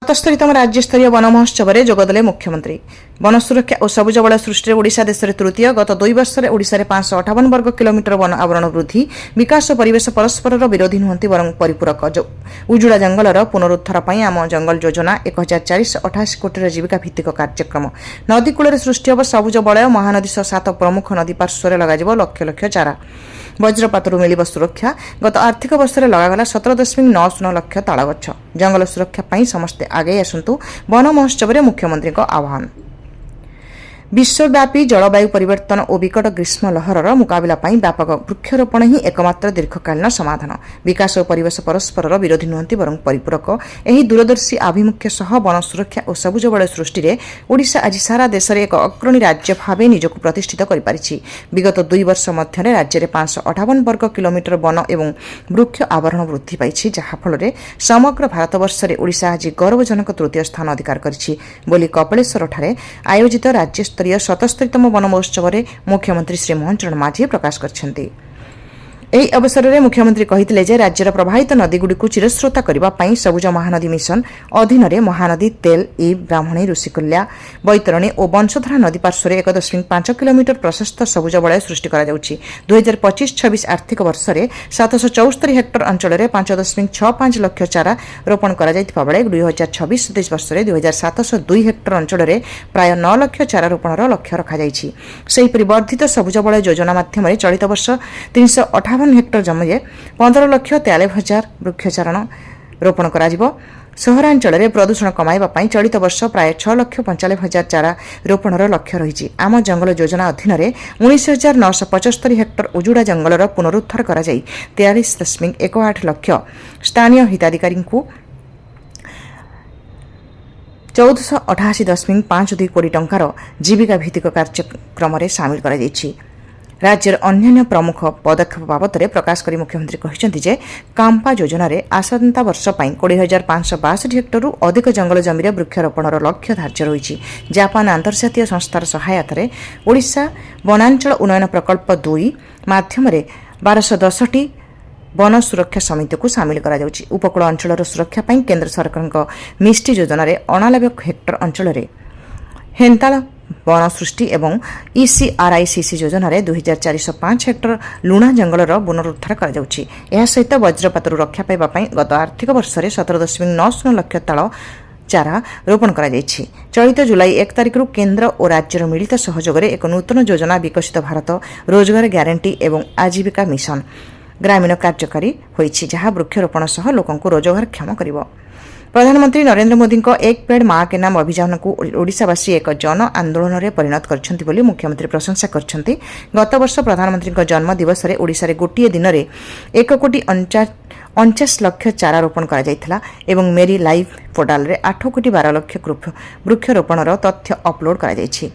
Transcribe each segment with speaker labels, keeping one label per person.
Speaker 1: सतस्तरीतम राज्यस्तरीय वन महोत्सव में जोगदेले मुख्यमंत्री। वन सुरक्षा और सबुज बलय सृष्टि ओडिशा देश में तृतीय। गत 2 वर्ष में ओडिशा 558 वर्ग किलोमीटर वन आवरण वृद्धि। विकास और परिवेश परस्पर विरोधी नुहति वर परिपूरक। उजुड़ा जंगलर पुनरुद्धार पर आम जंगल योजना 1488 कोटी जीविका भित्तिक कार्यक्रम। नदी कूल सृष्टि हम सबुज बलय। महानदी सह 7 प्रमुख नदी पार्श्वर लग लक्ष लक्ष चारा। वज्रपातरू मिल सुरक्षा। गत आर्थिक वर्ष में लगागला 17.90 लक्ष ताल गछ। जंगल सुरक्षा पर समस्ते आगे आसतु वन महोत्सव में मुख्यमंत्री आह्वान। विश्वव्यापी जलवायु परिवर्तन और विकट ग्रीष्म लहरर मुकाबला व्यापक वृक्षरोपण ही एकमात्र दीर्घकालीन समाधान। विकास और परिवेश परस्पर विरोधी नुहति वर परिपूरक। यही दूरदर्शी आभिमुख्य सह वन सुरक्षा और सबुज बलय सृष्टि में ओडिशा आज सारा देश में एक अग्रणी राज्य भाव निजक प्रतिष्ठित कर। विगत 2 वर्ष मध्य राज्य में 558 वर्ग किलोमीटर वन और वृक्ष आवरण वृद्धि पाई, जहाँफल समग्र भारतवर्ष में ओडिशा आज गौरवजनक तृतीय स्थान अधिकार कर कपिलेश्वर आयोजित राज्य स्तरीय 77तम वन महोत्सव में मुख्यमंत्री श्री मोहन चरण माझी प्रकाश करछन्ति। ଏହି ଅବସରରେ ମୁଖ୍ୟମନ୍ତ୍ରୀ କହିଥିଲେ ଯେ ରାଜ୍ୟର ପ୍ରବାହିତ ନଦୀଗୁଡ଼ିକୁ ଚିରସ୍ରୋତା କରିବା ପାଇଁ ସବୁଜ ମହାନଦୀ ମିଶନ ଅଧୀନରେ ମହାନଦୀ, ତେଲ, ଇବ୍, ବ୍ରାହ୍ମଣୀ, ଋଷିକୁଲ୍ୟା, ବୈତରଣୀ ଓ ବଂଶଧାରା ନଦୀ ପାର୍ଶ୍ୱରେ 1.5 କିଲୋମିଟର ପ୍ରଶସ୍ତ ସବୁଜ ବଳୟ ସୃଷ୍ଟି କରାଯାଉଛି। 2025-26 ଆର୍ଥିକ ବର୍ଷରେ 774 ହେକ୍ଟର ଅଞ୍ଚଳରେ 5.65 ଲକ୍ଷ ଚାରା ରୋପଣ କରାଯାଇଥିବା ବେଳେ 2026-27 ବର୍ଷରେ 2702 ହେକ୍ଟର ଅଞ୍ଚଳରେ ପ୍ରାୟ 9 ଲକ୍ଷ ଚାରା ରୋପଣର ଲକ୍ଷ୍ୟ ରଖାଯାଇଛି। ସେହିପରି ବର୍ଦ୍ଧିତ ସବୁଜ ବଳୟ ଯୋଜନା ମାଧ୍ୟମରେ ଚଳିତ ବର୍ଷ 358 हेक्टर जमीरे 15,43,000 वृक्षचारण रोपण करा। सहरांचल में प्रदूषण कमाइबा पई चलित वर्ष प्राय 6,45,000 चारा रोपणर लक्ष्य रही। आम जंगल योजना अधीन 19,975 हेक्टर उजुड़ा जंगलर पुनरुद्धार कर 43.18 लक्ष स्थानीय हिताधिकारी 1488.52 कोटी टंकार जीविका भित्तिक कार्यक्रम सामिल कर। राज्यर अन्य प्रमुख पदक्षेप बाबद प्रकाश कर मुख्यमंत्री कहते जे कांपा योजन आसंता वर्ष 20,562 हेक्टर अधिक जंगल जमीर वृक्षरोपणर लक्ष्य धार्य रही। जापान अंतर्जातीय संस्थार सहायतार ओडिशा वनांचल उन्नयन प्रकल्प 2 माध्यम 1210 वन सुरक्षा समिति को सामिल करा जाउछि। उपकूल अंचल सुरक्षा पर केन्द्र सरकार मिष्टी योजन 89 हेक्टर अंचल हेन्ताल वन सृष्टि एवं ECRICC योजन 2,405 हेक्टर लुणा जंगलर पुनरुद्धार कर सहित वज्रपातरू रक्षा पाइबा गत आर्थिक वर्ष में 17.90 लक्ष ताल चारा रोपण कर। चलित जुलाई 1 तारिख केन्द्र और राज्यर मिलित सहयोग एक नूतन योजना विकसित भारत रोजगार ग्यारंटी एवं आजीविका मिशन ग्रामीण कार्यकारी होइछि, जहाँ वृक्षरोपण सह लोकंकु रोजगारक्षम करिवो। प्रधानमंत्री नरेंद्र मोदी एक पेड़ माँ के नाम अभियान को ओडिशावासी एक जन आंदोलन में परिणत करछन्ति बोली मुख्यमंत्री प्रशंसा करछन्ति। गत वर्ष प्रधानमंत्री जन्म दिवस में ओडिशा रे गोटिए दिन में 1,49 लक्ष चारा रोपण करा जायथिला एवं मेरी लाइफ पोर्टाल रे 8,12 लक्ष वृक्षरोपणर तथ्य अपलोड करा जायछि।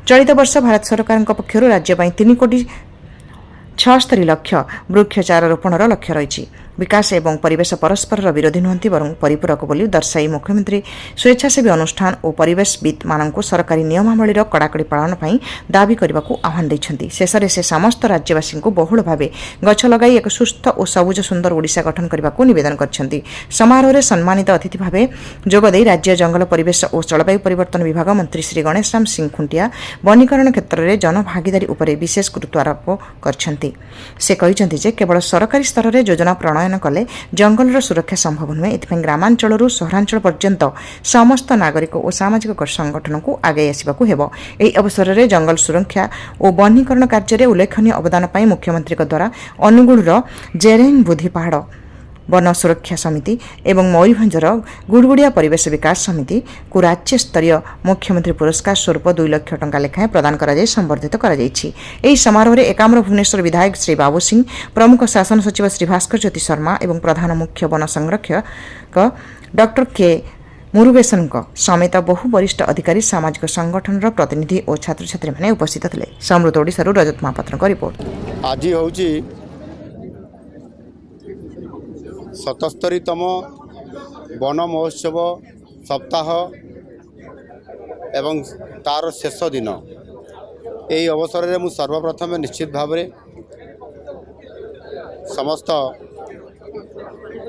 Speaker 1: चलित वर्ष भारत सरकार पक्षरु राज्य पई 3,76 लक्ष वृक्ष चारा रोपणर लक्ष्य रही। विकास एवं परिवेश परस्पर विरोधी नुहति वर परिपूरक बोली दर्शाई मुख्यमंत्री स्वेच्छासेवी अनुष्ठान और परिवेशविद मानक सरकारी नियमावलीर कड़ाकड़ी पालन पर दाबी करने को आह्वान देछन्ति। शेषे से समस्त राज्यवासी को बहुल भाव गछ लगाई एक सुस्थ और सबुज सुंदर ओडिशा गठन करने को निवेदन करछन्ति। समारोह में सम्मानित अतिथि भाव जोगदे राज्य जंगल परिवेश और जलवायु परिवर्तन विभाग मंत्री श्री गणेश राम सिंह खुंटिया वनीकरण क्षेत्र में जनभागीदारी उपर विशेष गुरुत्व आरोप करछन्ति। से कहिसन्ति जे केवल सरकारी स्तर में योजना प्रणयन कले जंगलर सुरक्षा संभव नुहे। एथिपाई ग्रामांचल सहरांचल पर्यंत समस्त नागरिक और सामाजिक संगठन को आगे आसवाक हेबो। एही अवसर में जंगल सुरक्षा और वनीकरण कार्य में उल्लेखनीय अवदान पाई मुख्यमंत्री द्वारा अनुगुळर जेरेंग बुधी पहाड़ वन सुरक्षा समिति एवं मयूरभंजर गुड़गुड़िया परिवेश विकास समिति को राज्य स्तरीय मुख्यमंत्री पुरस्कार स्वरूप 2 लाख टंका लेखाएं प्रदान कर संबर्धित कर। समारोह में एकाम्र भुवनेश्वर विधायक श्री बाबू सिंह, प्रमुख शासन सचिव श्री भास्कर ज्योति शर्मा एवं प्रधान मुख्य वन संरक्षक डॉक्टर के मुरुगेशन समेत बहु वरिष्ठ अधिकारी, सामाजिक संगठन प्रतिनिधि और छात्र छात्री मैंने उपस्थित थे। समृद्ध ओडिशा रजत महापात्र रिपोर्ट।
Speaker 2: आज हूँ 77तम वन महोत्सव सप्ताह एवं तार शेष दिन। यही अवसर में सर्वप्रथम निश्चित भाव समस्त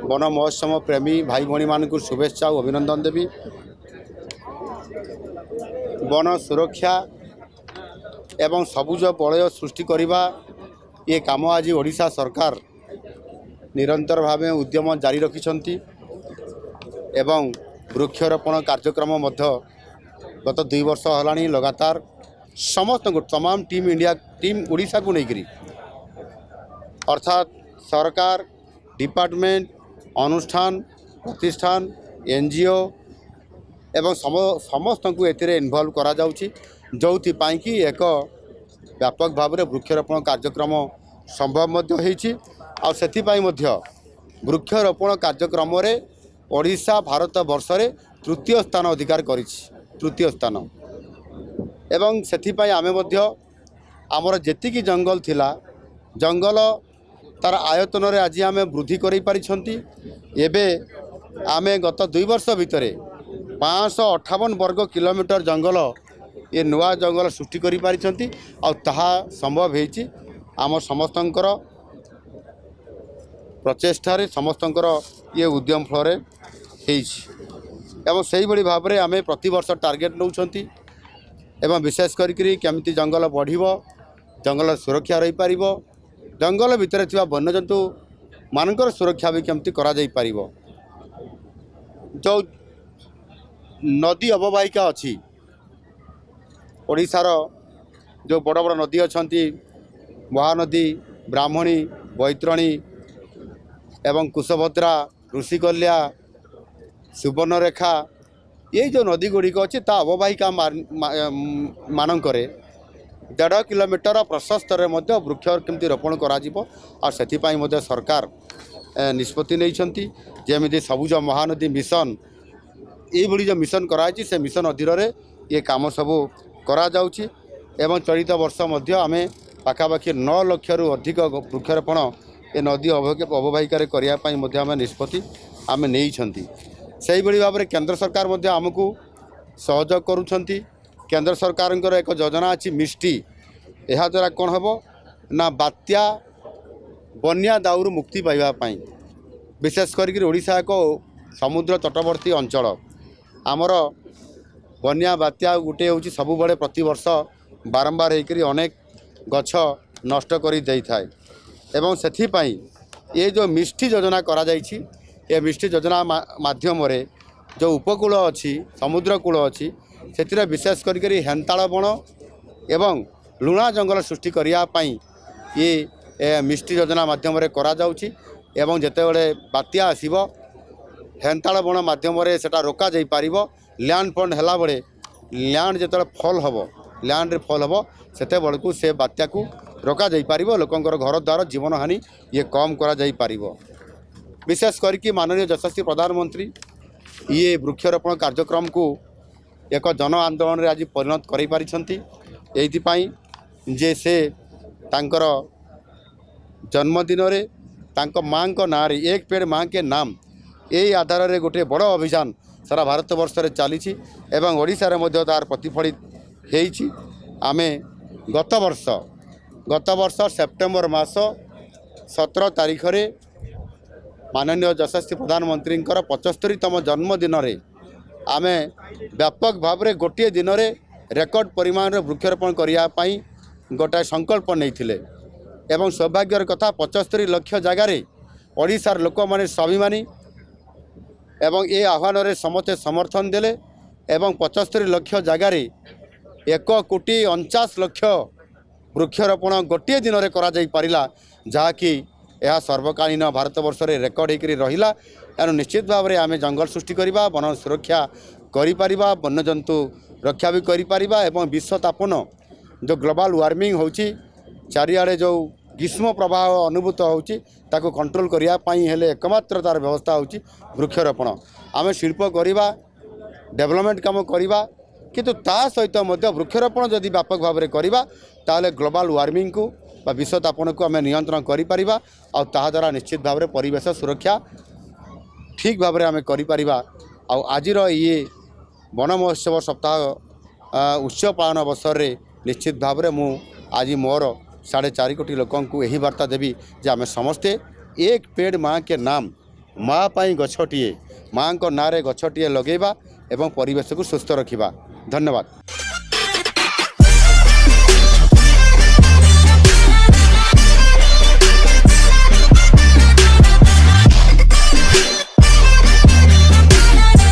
Speaker 2: वन महोत्सव प्रेमी भाई भाई मान शुभेच्छा और अभिनंदन देवी। वन सुरक्षा एवं सबुज बलय सृष्टि करने ये काम आज ओडिशा सरकार निरंतर भाव उद्यम जारी रखिंट एवं वृक्षरोपण कार्यक्रम गत 2 वर्ष है लगातार समस्त तमाम टीम इंडिया टीम ओडिशा को लेकर अर्थात सरकार डिपार्टमेंट अनुष्ठान प्रतिष्ठान एनजीओ एवं समस्त को एथिरे इन्वॉल्व करा जाउछि जोथिपाई कि एक व्यापक भाव में वृक्षरोपण कार्यक्रम संभव मध्य होइछि और सेथिपाई मध्य वृक्षरोपण कार्यक्रम रे ओडिशा भारत वर्ष रे तृतीय स्थान अधिकार करिछि तृतीय स्थान एवं सेथिपाई आमे मध्य आमर जेतिकी जंगल थिला जंगल तार आयतन रे आज आमे वृद्धि करि पारिछंती एबे आमे गत 2 वर्ष भितरे 558 वर्ग किलोमीटर जंगल ये नुआ जंगल सृष्टि करि पारिछंती और ताहा संभव हेछि आम समस्तंकर प्रचेष्टारे समस्तंकर ये उद्यम फल एवं सही भली भाव में आमे प्रति वर्ष टार्गेट नौछंती एवं विशेष करी केमिति जंगल बढ़िबो जंगल सुरक्षा रही पारिबो जंगल भितर थिबा वन्यजंतु मानकर सुरक्षा भी केमिति करा जाई पारिबो। जो नदी अववाहिका अच्छी ओडिशार जो बड़ बड़ नदी अछंती महानदी ब्राह्मणी बैतरणी एवं कुशभद्रा ऋषिकल्या सुवर्णरेखा ये जो नदी गुड़िक अच्छी ता अववाहिका मानकरे 1.5 किलोमीटर प्रशस्त वृक्ष केमती रोपण कर सरकार निष्पत्ति नहीं जमी सबुज महानदी मिशन ये जो मिशन कराई से मिशन अधीन ये काम सबू करा जाउछि एवं चलित वर्ष आम पाखापाखि 9 लाख रु अधिक वृक्षरोपण ये नदी अववाहिकार करने निष्पत्ति आम नहीं से भाव में केंद्र सरकार आमको सहयोग करुँच केंद्र सरकार एक योजना अच्छी मिष्टी यह द्वारा कौन हम ना बात्या बन्या दाउरू मुक्ति पाइबापी विशेष करके ओडिशा एक समुद्र तटवर्ती अंचल आमर बन्या बात्या गोटे हूँ सब बड़े प्रति वर्ष बारंबार होकर अनेक गछ नष्ट कर दे थाए एवं सेथिपाई ये जो मिष्टी योजना करा जाइछि ये मिष्टी योजना माध्यम रे जो उपकूल अच्छी समुद्र कूल अच्छी से विशेष करके हेन्ताल बण एवं लुणा जंगल सृष्टि करने ये मिष्टी योजना माध्यम करा जाउछि एवं जेतेबेले बात्या आसीबो हेन्ताल बण माध्यम सेटा रोका जाई पारिबो लैंड फंड हैला बेले लैंड जेतेबेले फल हबो लैंड रे फल हबो सेते बेलकु से बात्या को रोका जाई पारिबो लोकंकर घर द्वार जीवन हानि ये कम करा जाई पारिबो। विशेष करके माननीय यशस्वी प्रधानमंत्री ये वृक्षरोपण कार्यक्रम को एक जन आंदोलन रे आज परिणत करि पारिछंती एइथिपाई जे से तांकर जन्मदिन रे तांको माँ को ना रे एक पेड़ माँ के नाम यही आधार रे गोटे बड़ अभियान सारा भारत वर्ष रे चली एवं ओडिशा रे मध्य तार प्रतिफलित हेइछि। आमे गत वर्ष सेप्टेम्बर मास 17 तारीख रे माननीय यशस्वी प्रधानमंत्री 75तम जन्मदिन रे आमे व्यापक भाव में गोटे दिन में रेकर्ड परिमाण वृक्षरोपण करने गोटाए संकल्प नहीं एवं सौभाग्यर कथा 75 लाख जगार ओडिशार लोक माने स्वाभिमानी एवं ये आह्वान रे समस्ते समर्थन देले एवं 75 लाख जगार 1,49 लाख वृक्षरोपण गोटे दिन में करा जाई पारिला जहाँकि यह सर्वकालीन भारत वर्ष रे रेकर्ड होकर रहिला। एनु निश्चित भाव में आम जंगल सृष्टि करवा वन सुरक्षा करिपारिबा वन्यजंतु रक्षा भी करिपारिबा एवं विश्व तापन जो ग्लोबल वार्मिंग होची चारिआडे जो ग्रीष्म प्रवाह अनुभूत होची ताको कंट्रोल करिया पई हेले एकमात्र तार व्यवस्था होची वृक्षरोपण। आम शिल्प करवा डेवलपमेंट काम करवा किंतु ता सहित मध्य वृक्षरोपण जदि व्यापक भाव में करवा ताले ग्लोबल वार्मिंग को बा विश्व तापन को आम नियंत्रण करिपारिबा और ताहा द्वारा निश्चित भाव में परिवेश सुरक्षा ठीक भाव में आम करिपारिबा। आजिर ये वन महोत्सव सप्ताह उत्सव पालन अवसर रे निश्चित भाव में मु आज मोर 4.5 कोटी लोक यही वार्ता देवी जे आम समस्ते एक पेड़ माँ के नाम माँ पाई गछटिए माँ को नारे गछटिए लगेबा एवं परिवेश को सुस्थ रखिबा। धन्यवाद।